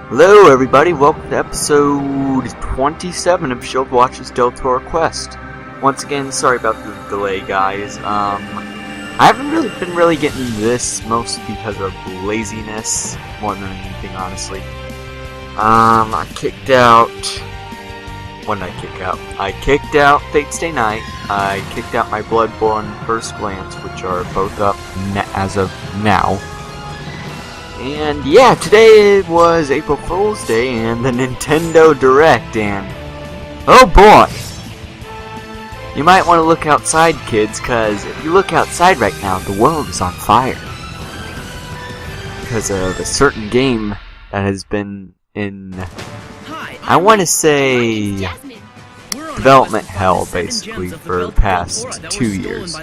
Hello everybody, welcome to episode 27 of Childe Watches Deltora Quest. Once again, sorry about the delay guys. I haven't been really getting this, mostly because of laziness, more than anything honestly. I kicked out... What did I kick out? I kicked out Fate's Day Night, I kicked out my Bloodborne First Glance, which are both up as of now. And yeah, today was April Fool's Day and the Nintendo Direct, and oh boy! You might want to look outside, kids, because if you look outside right now, the world is on fire. Because of a certain game that has been in, I want to say, development hell, basically, for the past 2 years.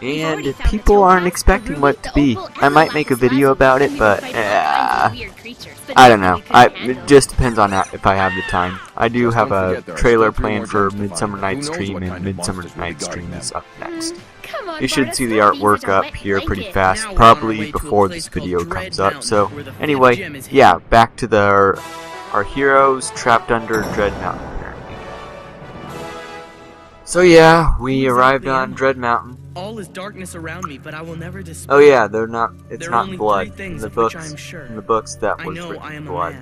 And people aren't expecting what to be. I might make a video about it, but I don't know. It just depends on if I have the time. I do have a trailer planned for Midsummer Night's Dream, and Midsummer Night's Dream is up next. You should see the artwork up here pretty fast, probably before this video comes up. So, anyway, yeah, back to our heroes trapped under Dread Mountain. So yeah, we arrived on Dread Mountain. All is darkness around me, but I will never despair. Oh yeah, it's not blood. In the books that was written blood.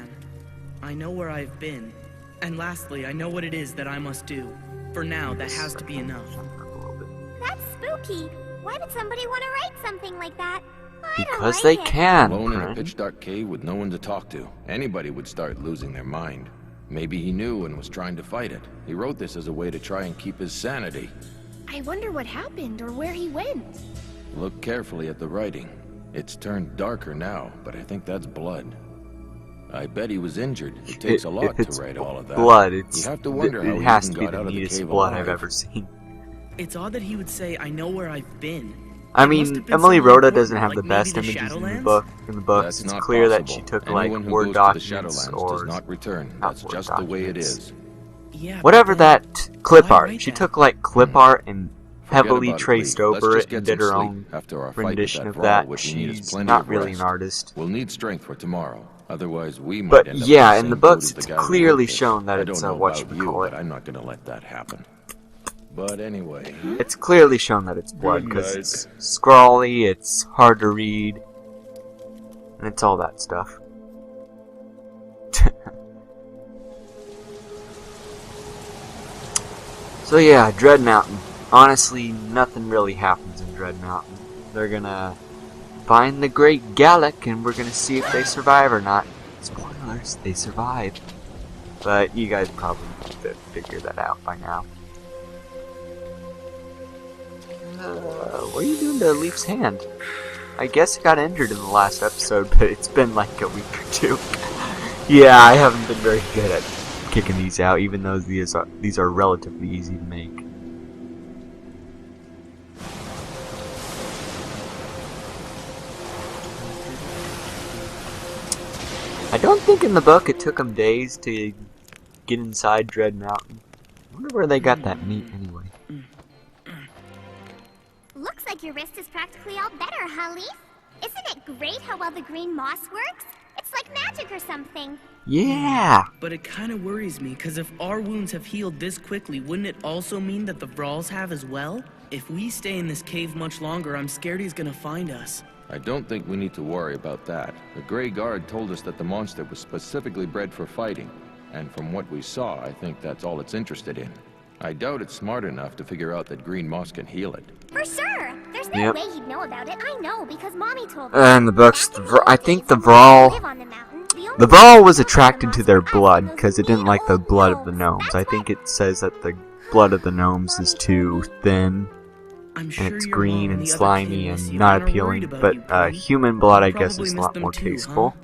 I know where I've been. And lastly, I know what it is that I must do. For now, that has to be enough. That's spooky. Why would somebody want to write something like that? Because they can. Alone in a pitch dark cave with no one to talk to. Anybody would start losing their mind. Maybe he knew and was trying to fight it. He wrote this as a way to try and keep his sanity. I wonder what happened or where he went. Look carefully at the writing. It's turned darker now, but I think that's blood. I bet he was injured. It takes a lot to write all of that. Blood, you have to wonder how it he has even to be got the out of the neatest cave blood alive. I've ever seen. It's odd that he would say, I know where I've been. I mean, Emily Rodda doesn't have the best images in the books. That's It's not clear possible. that she took Anyone like who Word goes documents to the or does not return. That's just the way it is. Yeah, whatever that clip why art. write She that? took like clip art and Forget heavily about it, traced Lee. Let's over just it get and did some her sleep. own After our fight rendition with of that that. brawl, what we need is She's plenty not of really an rest. artist. We'll need strength for tomorrow. Otherwise, we might But end up yeah, in in the same boat books as the it's guy who wrote clearly this. shown that I it's don't know what about you call it. but I'm not going to let that happen. But anyway, It's clearly shown that it's blood because it's scrawly, it's hard to read, and it's all that stuff. So yeah, Dread Mountain. Honestly, nothing really happens in Dread Mountain. They're gonna find the great Gellick, and we're gonna see if they survive or not. Spoilers, they survived. But you guys probably figured that out by now. What are you doing to Leaf's hand? I guess he got injured in the last episode, but it's been like a week or two. Yeah, I haven't been very good at kicking these out, even though these are relatively easy to make. I don't think in the book it took them days to get inside Dread Mountain. I wonder where they got that meat anyway. Looks like your wrist is practically all better, huh, Leaf? Isn't it great how well the green moss works? It's like magic or something. Yeah! But it kind of worries me, because if our wounds have healed this quickly, wouldn't it also mean that the Thralls have as well? If we stay in this cave much longer, I'm scared he's gonna find us. I don't think we need to worry about that. The Grey Guard told us that the monster was specifically bred for fighting. And from what we saw, I think that's all it's interested in. I doubt it's smart enough to figure out that green moss can heal it. For sure! There's no way he'd know about it. I know, because Mommy told me. In the books, I think the Thrall was attracted to their blood because it didn't like the blood of the gnomes. I think it says that the blood of the gnomes is too thin, I'm sure and it's your green mom and the other slimy kid and miss not you and are appealing. worried about you, But Prin. human blood, I guess, Probably is a miss lot them more too, tasteful.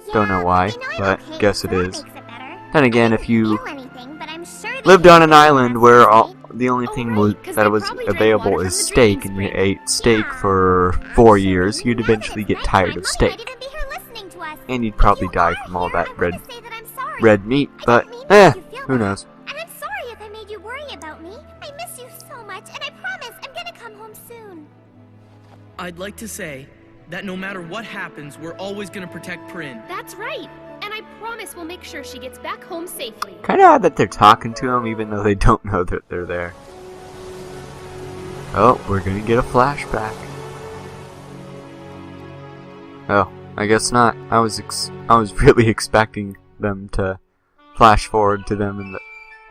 Yeah, Don't know why, I know I'm but okay, guess it so that is. makes it better. Then again, I if didn't you feel anything, but I'm sure they lived on an did island last where night. the only Oh, thing right, 'cause that they was probably drank available water is from the steak, drinking and you spring. ate steak Yeah. for I'm 4 sure years, you'd now that eventually it's get tired nighttime, of Mommy steak. might even be here listening to us. And you'd If probably you die are from all here, that I red wanna say that I'm sorry. red meat, I but didn't mean to make you feel who bad. knows. And I'm sorry if I made you worry about me. I miss you so much, and I promise I'm gonna come home soon. I'd like to say that no matter what happens, we're always gonna protect Prin. That's right. promise we'll make sure she gets back home safely. Kinda odd that they're talking to him even though they don't know that they're there. Oh, we're gonna get a flashback. Oh, I guess not. I was really expecting them to flash forward to them in the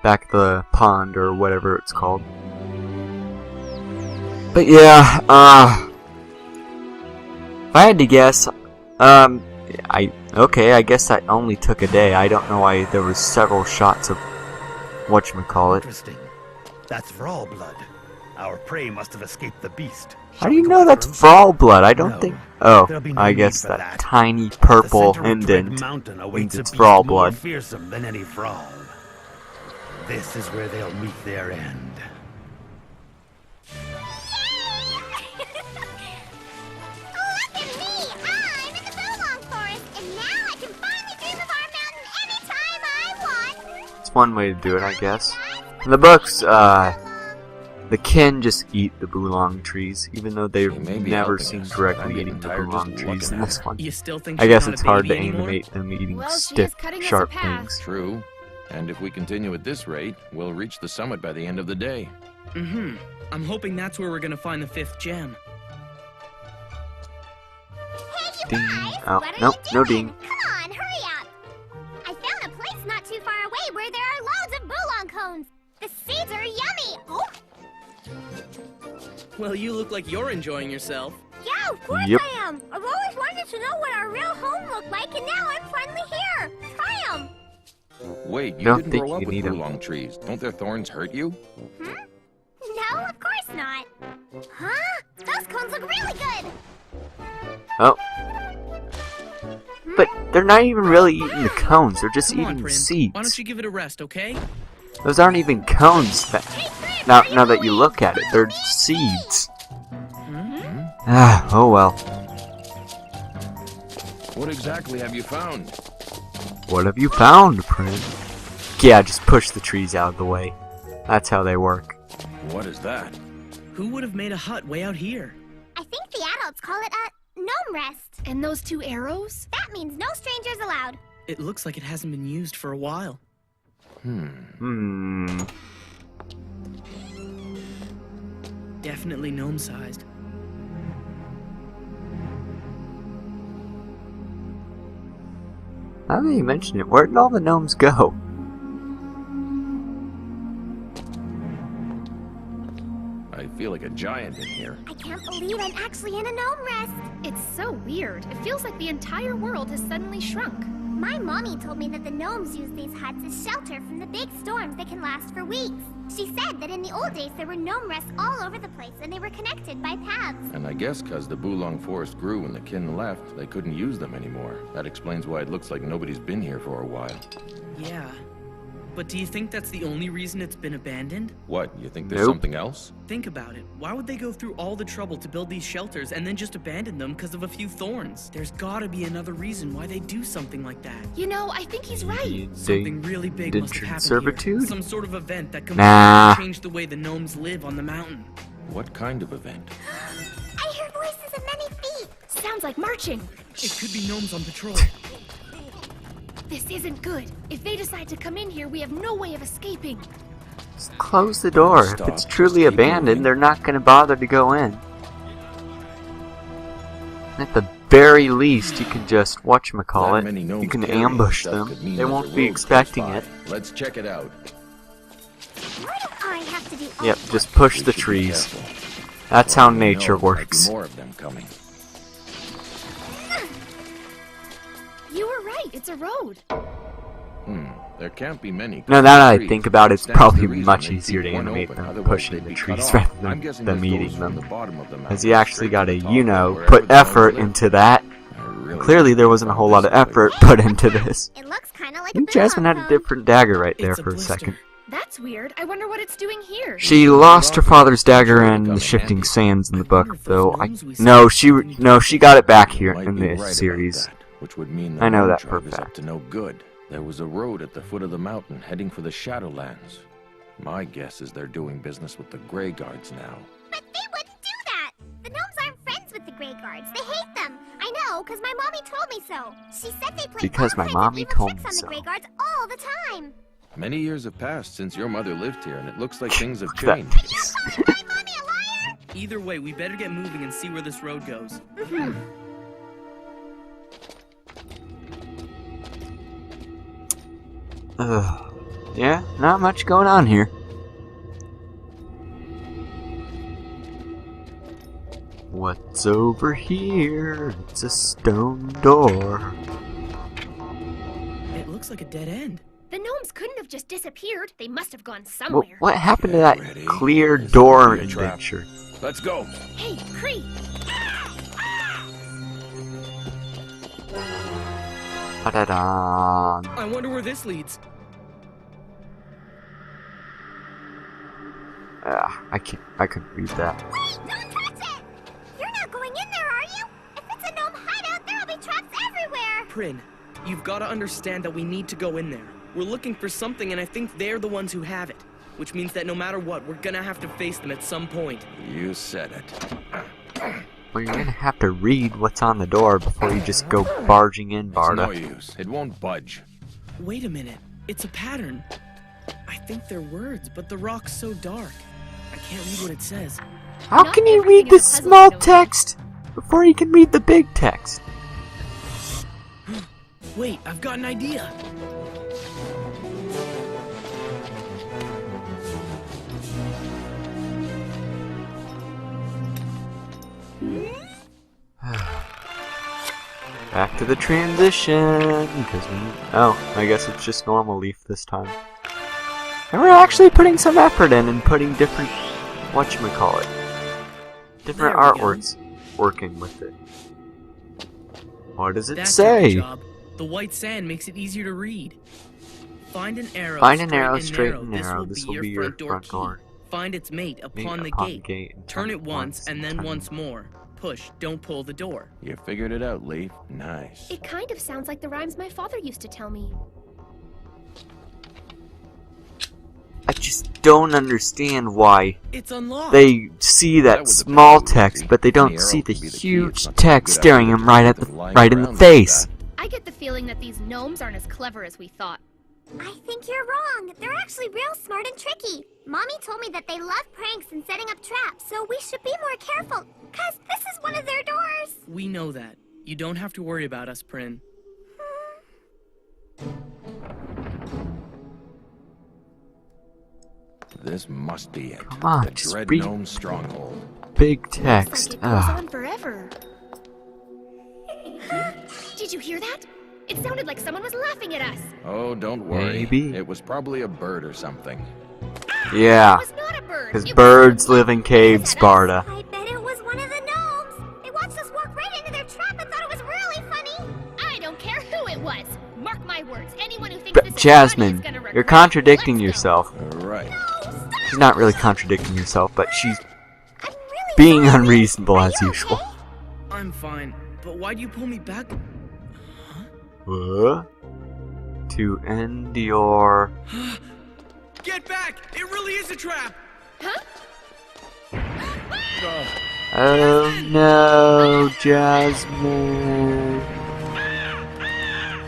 back of the pond or whatever it's called. But yeah, if I had to guess, I guess that only took a day. I don't know why there was several shots of whatchamacallit. Interesting. That's Vrawl blood. Our prey must have escaped the beast. How do you know that's Vrawl blood? I don't think. Oh, I guess that tiny purple indent means it's Vrawl blood. More fearsome than any Vrawl. This is where they'll meet their end. Look at me! I'm in the Boolong Forest, and now I can finally dream of our mountain anytime I want! It's one way to do it, I guess. In the books, the kin just eat the Boolong trees, even though they've never seen directly eating the Boolong trees in this one. You still think I guess she's it's not a hard to baby anymore? animate them eating Well, she stiff, is cutting us a sharp path. things. True. And if we continue at this rate, we'll reach the summit by the end of the day. Mm-hmm. I'm hoping that's where we're gonna find the 5th gem. Hey, you Ding. guys! Oh, What are nope, you no doing? ding. Come on, hurry up! I found a place not too far away where there are loads of Boolong cones. The seeds are yummy! Oh, Well, you look like you're enjoying yourself. yeah, of course Yep. I am! I've always wanted to know what our real home looked like, and now I'm finally here! Try 'em! Wait, you Don't didn't think grow up you with need 'em. Boolong trees. Don't their thorns hurt you? No, of course not. Huh? Those cones look really good! Oh. But they're not even really eating the cones, they're just Come on, eating the Prin. seeds. Why don't you give it a rest, okay? Those aren't even cones. Now that you look at it, they're seeds. Ah, oh well. What exactly have you found? What have you found, Prin? Yeah, just push the trees out of the way. That's how they work. What is that? Who would have made a hut way out here? I think the adults call it a gnome rest. And those 2 arrows? That means no strangers allowed. It looks like it hasn't been used for a while. Definitely gnome-sized. Now that you mention it, where did all the gnomes go? I feel like a giant in here. I can't believe I'm actually in a gnome rest. It's so weird. It feels like the entire world has suddenly shrunk. My mommy told me that the gnomes use these huts as shelter from the big storms that can last for weeks. She said that in the old days there were gnome rests all over the place and they were connected by paths. And I guess because the Boolong forest grew when the kin left, they couldn't use them anymore. That explains why it looks like nobody's been here for a while. Yeah. But do you think that's the only reason it's been abandoned? What, you think there's Nope. something else? Think about it. Why would they go through all the trouble to build these shelters and then just abandon them because of a few thorns? There's gotta be another reason why they do something like that. You know, I think he's right. Something really big must have Indentured happened servitude? here. Some sort of event that Nah. completely changed the way the gnomes live on the mountain. What kind of event? I hear voices of many feet. Sounds like marching. It could be gnomes on patrol. This isn't good. If they decide to come in here, we have no way of escaping. Just close the door. If Stop. it's truly Just keep abandoned, moving. they're not going to bother to go in. At the very least, you can just That many whatchamacallit. gnomes You can carrying ambush stuff them. could mean They there's won't a be road expecting close it. by. Let's check it out. Why do I have to do all Yep, this? just push We the should be trees. careful. That's For how all we nature know, there might be works. more of them coming. You were right. It's a road. There can't be many. No, now that I trees. think about it, it's Stands probably to reason much they'd easier to keep one animate open, them otherwise pushing they'd the be trees cut rather off. than I'm guessing them this goes eating from them. the bottom of the mountain As you actually straight got to to, the top you of know, wherever put the gnomes effort live. into that. I really Clearly there think wasn't a found whole lot of this place. effort put into this. It looks kind of like I think a Jasmine had Boolong a cone. different dagger right there It's a for a blister. second. That's weird. I wonder what it's doing here. She lost her father's dagger in the shifting sands in the book, though. She got it back here You might in be right this about series. that, which would mean the I know gnome that tribe for a is up fact. to no good. There was a road at the foot of the mountain heading for the Shadowlands. My guess is they're doing business with the Grey Guards now. But they wouldn't do that! The gnomes aren't friends with the Grey Guards. They hate them. I know, because my mommy told me so. She said they play Because all my kinds mommy of evil told tricks me on the so. Grey Guards all the time. Many years have passed since your mother lived here, and it looks like things have That changed. face. You calling my mommy a liar? Either way, we better get moving and see where this road goes. Yeah, not much going on here. What's over here? It's a stone door. It looks like a dead end. The gnomes couldn't have just disappeared. They must have gone What, somewhere. what happened to that Ready? clear This door will be a trap. adventure? Let's go. Hey, Cree! Da-da-da. I wonder where this leads. I couldn't read that. Wait, don't touch it! You're not going in there, are you? If it's a gnome hideout, there'll be traps everywhere. Prin, you've got to understand that we need to go in there. We're looking for something, and I think they're the ones who have it. Which means that no matter what, we're gonna have to face them at some point. You said it. Well, you're gonna have to read what's on the door before you just go barging in, It's no Barda. use. It won't budge. Wait a minute. It's a pattern. I think they're words, but the rock's so dark. I can't read what it says. How Not can you everything read the is a puzzle, small you know. text before you can read the big text? Wait, I've got an idea. Back to the transition, because I guess it's just normal leaf this time. And we're actually putting some effort in and putting different, whatchamacallit, different There we go. artworks working with it. What does it That did the say? job. The white sand makes it easier to read. Find an arrow. Find an arrow straight narrow. and narrow. This will be your front key. door. Find its mate upon the Upon gate. and Turn it once and then turn it once more. Push, don't pull the door. You figured it out, Leaf. Nice. It kind of sounds like the rhymes my father used to tell me. I just don't understand why It's unlocked. they see That that was a small pretty text, easy. but they Any don't arrow see the could be the key. It's huge not text good staring idea them to right leave at them lying right in the around like face. that. I get the feeling that these gnomes aren't as clever as we thought. I think you're wrong. They're actually real smart and tricky. Mommy told me that they love pranks and setting up traps, so we should be more careful, cause this is one of their doors. We know that. You don't have to worry about us, Prin. This must be it. Come on, the just Dread read. Gnome stronghold. Big Looks text. like it goes Ugh. on forever. Did you hear that? It sounded like someone was laughing at us. Oh, don't worry. Maybe. It was probably a bird or something. Yeah, It was not a bird. because It was birds someone live in laughing caves, at us. Barda. I bet it was one of the gnomes. They watched us walk right into their trap and thought it was really funny. I don't care who it was. Mark my words. Anyone who thinks But this is Jasmine, funny is gonna regret you're it. contradicting Let's go. yourself. Right. She's not really contradicting herself, but she's I'm really being sorry. unreasonable Are as you usual. okay? I'm fine, but why do you pull me back? To end your... Get back! It really is a trap! Huh? Oh no, Jasmine.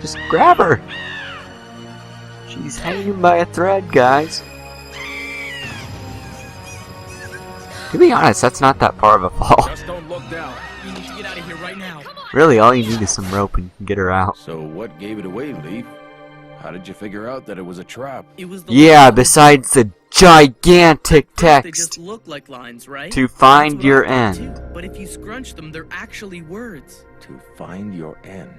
Just grab her. She's hanging by a thread, guys. To be honest, that's not that far of a fall. Just don't look down. We need to get out of here right now. Really, all you need is some rope and you can get her out. So what gave it away, Leaf? How did you figure out that it was a trap? It was the Yeah, lines. besides the gigantic They just text. look like lines, right? To find That's what your I thought, end. too. But if you scrunch them, they're actually words. To find your end.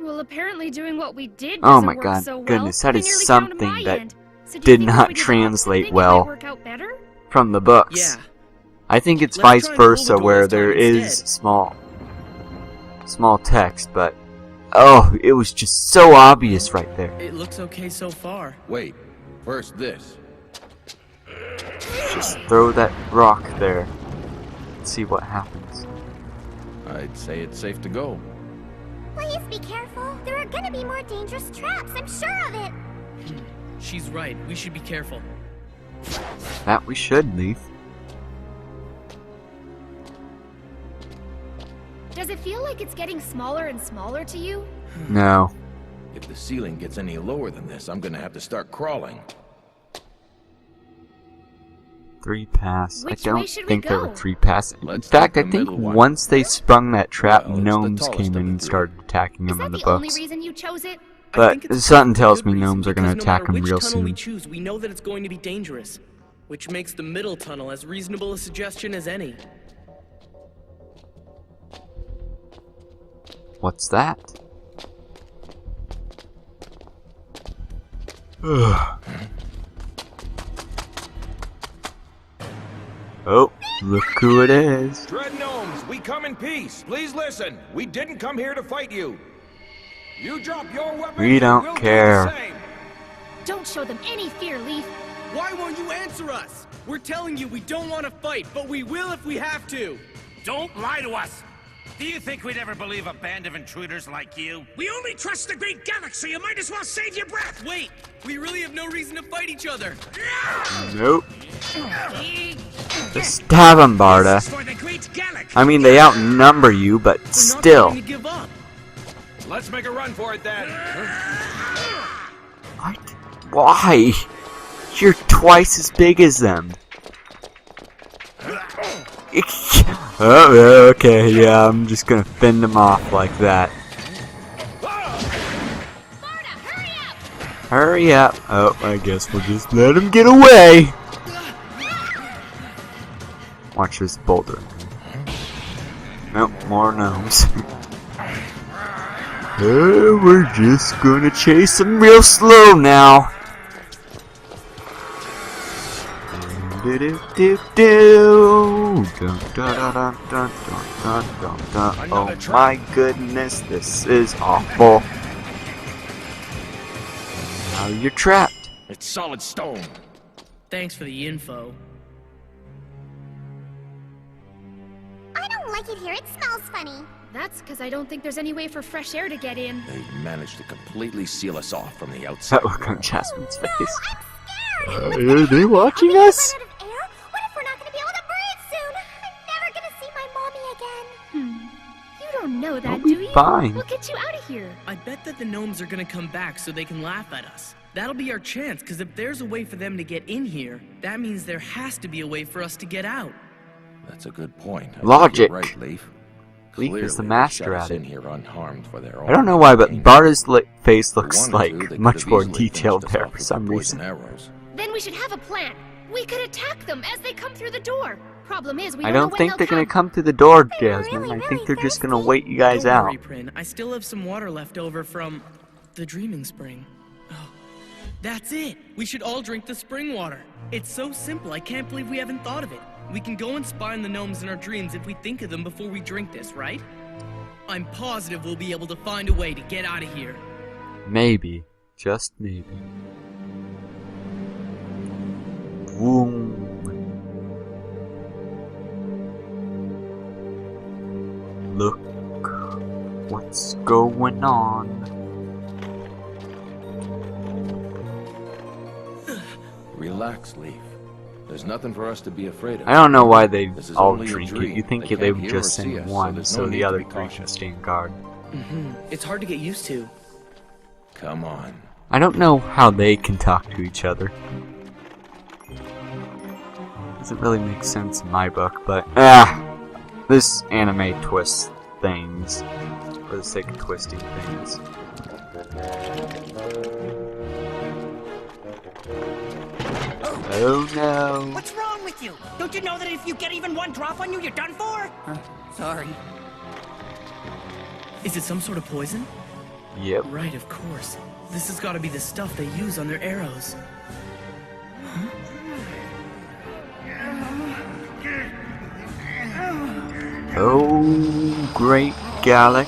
Well, apparently doing what we did Oh doesn't my work God, so well. goodness, that I is nearly found something my that end. So do you did think if not we did the translate opposite thing, it well. might work out better? From the books. Yeah. I think it's Let's vice try and pull the versa door where this time there is instead. small text, but oh, it was just so obvious right there. It looks okay so far. Wait. First this. Just throw that rock there and see what happens. I'd say it's safe to go. Please be careful. There are gonna be more dangerous traps. I'm sure of it. She's right. We should be careful. That we should, Leaf. Does it feel like it's getting smaller and smaller to you? No. If the ceiling gets any lower than this, I'm gonna have to start crawling. 3 pass. Which I way don't should we think there were go? 3 passes. In Let's fact, I take the think middle one. once they sprung that trap, Well, it's the gnomes tallest came of in the and three. started attacking Is him in that the the only books. reason you chose it? I But think it's something a tells good me reason, gnomes are going to because no attack matter him which real tunnel we soon. choose, we know that it's going to be dangerous, which makes the middle tunnel as reasonable a suggestion as any. What's that? Oh, look who it is. Dread Gnomes, we come in peace. Please listen. We didn't come here to fight you. You drop your weapons. We don't we'll care. Do the same. Don't show them any fear, Leaf. Why won't you answer us? We're telling you we don't want to fight, but we will if we have to. Don't lie to us! Do you think we'd ever believe a band of intruders like you? We only trust the great Gellick, so you might as well save your breath! Wait, we really have no reason to fight each other. Nope. Just stab him, Barda. This is for the great Gellick! I mean, they outnumber you, but We're still. not going to give up. Let's make a run for it then. What? Why? You're twice as big as them. Oh, okay, yeah, I'm just gonna fend them off like that. Hurry up! Oh, I guess we'll just let him get away! Watch this boulder. Nope, more gnomes. Oh, we're just gonna chase him real slow now. Oh my goodness, this is awful. Now you're trapped. It's solid stone. Thanks for the info. I don't like it here. It smells funny. That's because I don't think there's any way for fresh air to get in. They've managed to completely seal us off from the outside. That look on Jasmine's face. I'm scared. Are they watching Are we us? gonna run out of air? What if we're not gonna be able to breathe soon? I'm never gonna see my mommy again. You don't know that, We'll do be you? fine. We'll get you out of here. I bet that the gnomes are going to come back so they can laugh at us. That'll be our chance, because if there's a way for them to get in here, that means there has to be a way for us to get out. That's a good point. I think Logic. you're right, Leaf. Leaf is the Clearly, they master shut at us it. in here unharmed for their I don't own know why, but gain. Barda's face If they looks wanted like to, they could much have more easily detailed finished us there off for with some the poison reason. arrows. Then we should have a plan. We could attack them as they come through the door. Problem is, we I don't know don't when think they'll they're gonna come. come through the door, They're Jasmine. really, I think really they're just gonna thirsty. wait you guys Don't out. worry, Prin. I still have some water left over from the Dreaming Spring. Oh, that's it. We should all drink the spring water. It's so simple. I can't believe we haven't thought of it. We can go and spy on the gnomes in our dreams if we think of them before we drink this, right? I'm positive we'll be able to find a way to get out of here. Maybe. Just maybe. Boom. Look what's going on. Relax, Leaf. There's nothing for us to be afraid of. I don't know why they This is all only a drink it. dream. You think They they can't would hear just or see send us, so one, there's so no need the to other be three can cautious. stay on guard. It's hard to get used to. Come on. I don't know how they can talk to each other. Doesn't really make sense in my book, but this anime twists things for the sake of twisting things. Oh no! What's wrong with you? Don't you know that if you get even one drop on you, you're done for? Sorry. Is it some sort of poison? Yep. Right, of course. This has got to be the stuff they use on their arrows. Oh, great Gellick.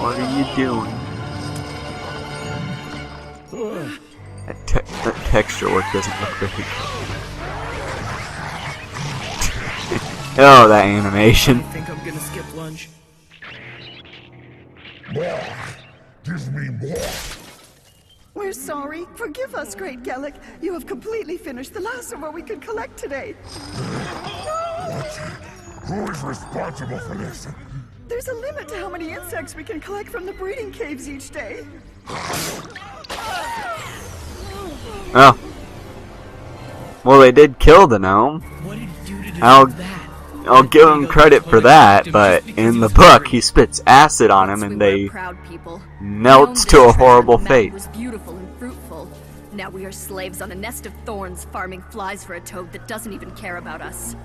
What are you doing? That texture work doesn't look very good. Oh, that animation. I think I'm gonna skip lunch. We're sorry. Forgive us, Great Gellick. You have completely finished the last of what we could collect today. Who is responsible for this? There's a limit to how many insects we can collect from the breeding caves each day. Oh. Well, they did kill the gnome. What did he do to deserve that? I'll give him credit for that, but in the book, he spits acid on him and they melt to a horrible fate. Was beautiful and fruitful. Now we are slaves on a nest of thorns, farming flies for a toad that doesn't even care about us.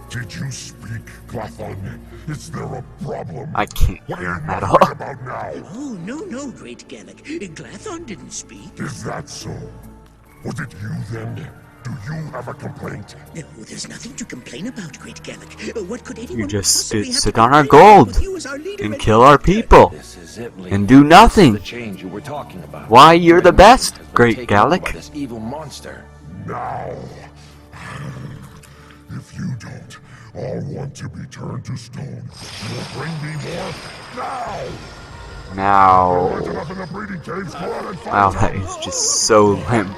Did you speak, Glathon? Is there a problem? I can't hear him at all. About now? Oh, no, Great Gellick. Glathon didn't speak. Is that so? Was it you then? Do you have a complaint? No, there's nothing to complain about, Great Gellick. What could anyone You just possibly sit have on our to complain gold with you as our leader and and kill our protector? people This is it, Lee. and do nothing. The change you were talking about. Why, you're the Red best, Mist has been Great taken over by Gellick. This evil monster. Now. If you don't, I'll want to be turned to stone. You'll bring me more now. Now. Right enough in the breeding caves. Go out and find Wow, them. that is just so limp.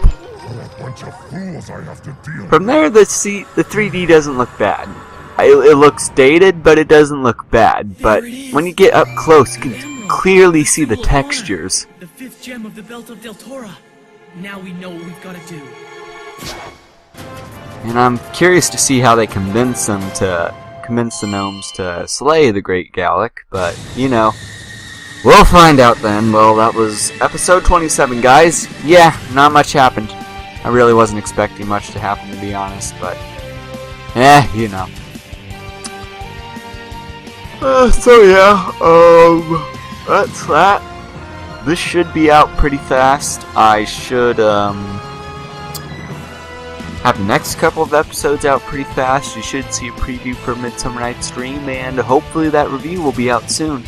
What a bunch of fools I have to deal with. From there, the 3D doesn't look bad. It looks dated, but it doesn't look bad. But when you get up close, you can clearly see the textures. The 5th gem of the belt of Deltora. Now we know what we've got to do. And I'm curious to see how they convince the gnomes to slay the Great Gellick. But, you know, we'll find out then. Well, that was episode 27, guys. Yeah, not much happened. I really wasn't expecting much to happen, to be honest, but you know. So yeah, that's that. This should be out pretty fast. I should have the next couple of episodes out pretty fast. You should see a preview for Midsummer Night's Dream, and hopefully that review will be out soon.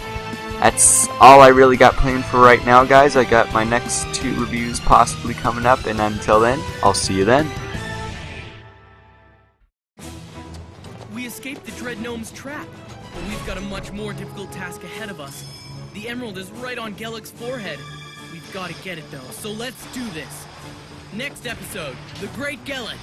That's all I really got planned for right now, guys. I got my next 2 reviews possibly coming up, and until then, I'll see you then. We escaped the Dread Gnome's trap, but we've got a much more difficult task ahead of us. The emerald is right on Gellick's forehead. We've got to get it, though, so let's do this. Next episode, the Great Gellick.